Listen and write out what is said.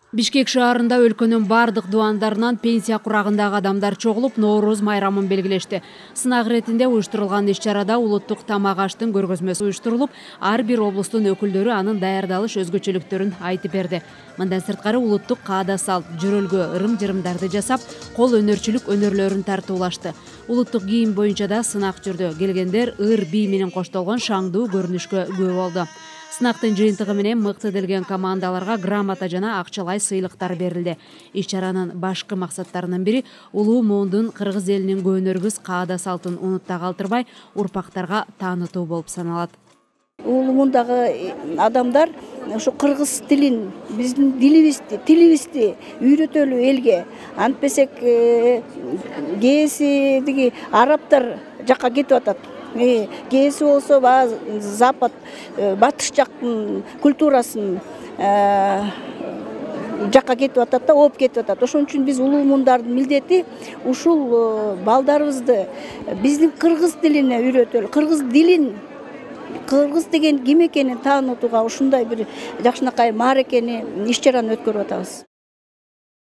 Бишкек шаарында өлкөнүн бардык дубандарынан пенсия курагындагы адамдар чогулуп, Нооруз майрамын белгилешти. Сынак иретинде уюштурулган иш-чарада улуттук тамак аштын көргөзмөсү уюштурулуп, ар бир облустун өкүлдөрү анын даярдалыш өзгөчөлүктөрүн айтып берди. Мындан сырткары улуттук каада салт, жөрөлгө ырым-жырымдарды жасап, кол өнөрчүлүк өнөрлөрүн тартуулашты. Улуттук кийим боюнча да сынак жүрдү. Келгендер ыр бий менен коштолгон шаңдуу көрүнүшкө күбө болду. Сынактын жыйынтыгы менен мыкты делген командаларга грамота жана акчалай сыйлыктар берилди. Иш-чаранын башкы максаттарынын бири улуу муундун кыргыз элинин көөнөргүс каада салтын унутта калтырбай, урпактарга таанытуу болуп саналат. Улуу муундагы адамдар ошо кыргыз тилин, биздин тилибизди үйрөтөлү элге. Антпесек кээси диги араптар жакка кетип атат. Кээси болсо запад, батыш жактын культурасын жакка кетип атат да, ооп кетип атат. Ошон үчүн биз улуу муундардын милдети ушул балдарыбызды биздин кыргыз тилине үйрөтөлү, кыргыз деген ким экенин таанытууга ушундай бир жакшынакай мааракени, иш-чараны өткөрүп атабыз.